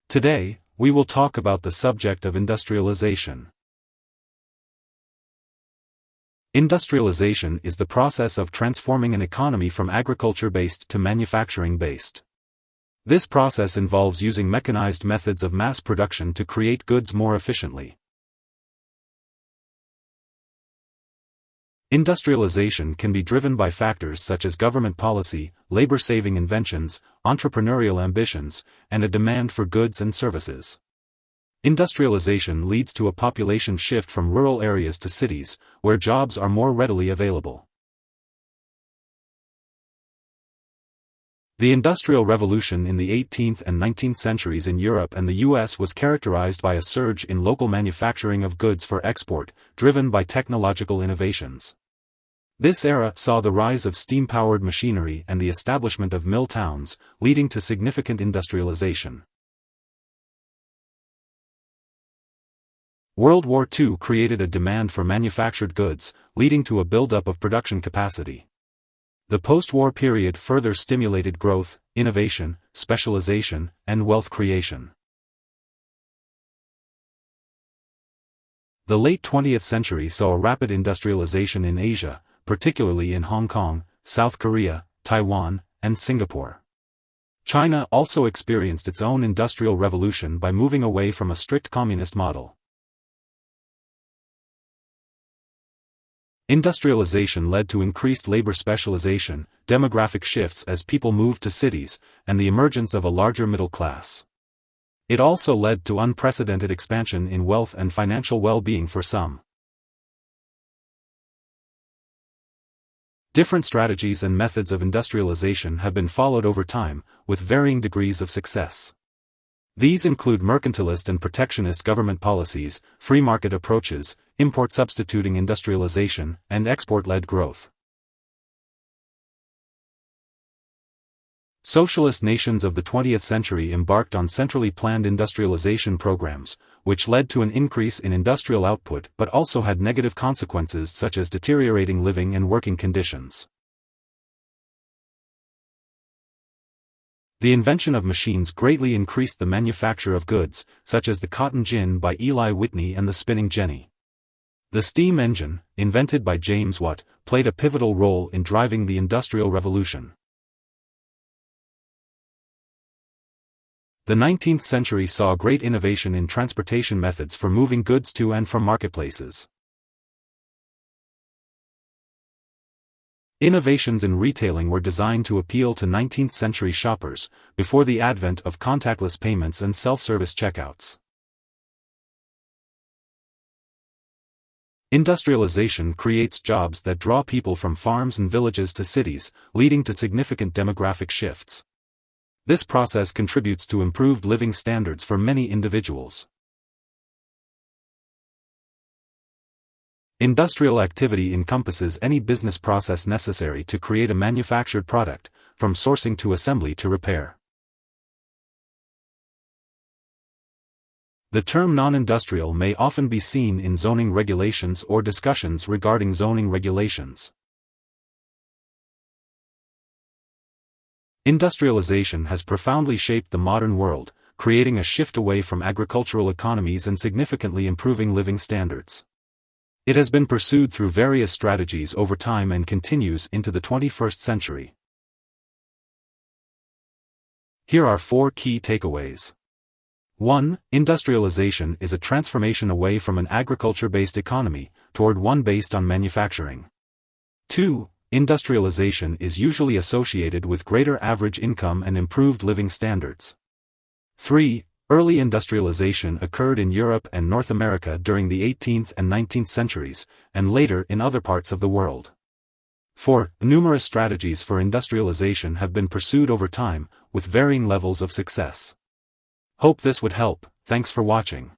Today, we will talk about the subject of industrialization. Industrialization is the process of transforming an economy from agriculture-based to manufacturing-based. This process involves using mechanized methods of mass production to create goods more efficiently. Industrialization can be driven by factors such as government policy, labor-saving inventions, entrepreneurial ambitions, and a demand for goods and services. Industrialization leads to a population shift from rural areas to cities, where jobs are more readily available. The Industrial Revolution in the 18th and 19th centuries in Europe and the US was characterized by a surge in local manufacturing of goods for export, driven by technological innovations. This era saw the rise of steam-powered machinery and the establishment of mill towns, leading to significant industrialization. World War II created a demand for manufactured goods, leading to a buildup of production capacity. The post-war period further stimulated growth, innovation, specialization, and wealth creation. The late 20th century saw a rapid industrialization in Asia, particularly in Hong Kong, South Korea, Taiwan, and Singapore. China also experienced its own industrial revolution by moving away from a strict communist model. Industrialization led to increased labor specialization, demographic shifts as people moved to cities, and the emergence of a larger middle class. It also led to unprecedented expansion in wealth and financial well-being for some. Different strategies and methods of industrialization have been followed over time, with varying degrees of success. These include mercantilist and protectionist government policies, free market approaches, import substituting industrialization, and export-led growth. Socialist nations of the 20th century embarked on centrally planned industrialization programs, which led to an increase in industrial output but also had negative consequences such as deteriorating living and working conditions. The invention of machines greatly increased the manufacture of goods, such as the cotton gin by Eli Whitney and the spinning jenny. The steam engine, invented by James Watt, played a pivotal role in driving the Industrial Revolution. The 19th century saw great innovation in transportation methods for moving goods to and from marketplaces. Innovations in retailing were designed to appeal to 19th-century shoppers, before the advent of contactless payments and self-service checkouts. Industrialization creates jobs that draw people from farms and villages to cities, leading to significant demographic shifts. This process contributes to improved living standards for many individuals. Industrial activity encompasses any business process necessary to create a manufactured product, from sourcing to assembly to repair. The term non-industrial may often be seen in zoning regulations or discussions regarding zoning regulations. Industrialization has profoundly shaped the modern world, creating a shift away from agricultural economies and significantly improving living standards. It has been pursued through various strategies over time and continues into the 21st century. Here are 4 key takeaways. 1. Industrialization is a transformation away from an agriculture-based economy, toward one based on manufacturing. 2. Industrialization is usually associated with greater average income and improved living standards. 3. Early industrialization occurred in Europe and North America during the 18th and 19th centuries, and later in other parts of the world. 4. Numerous strategies for industrialization have been pursued over time, with varying levels of success. Hope this would help. Thanks for watching.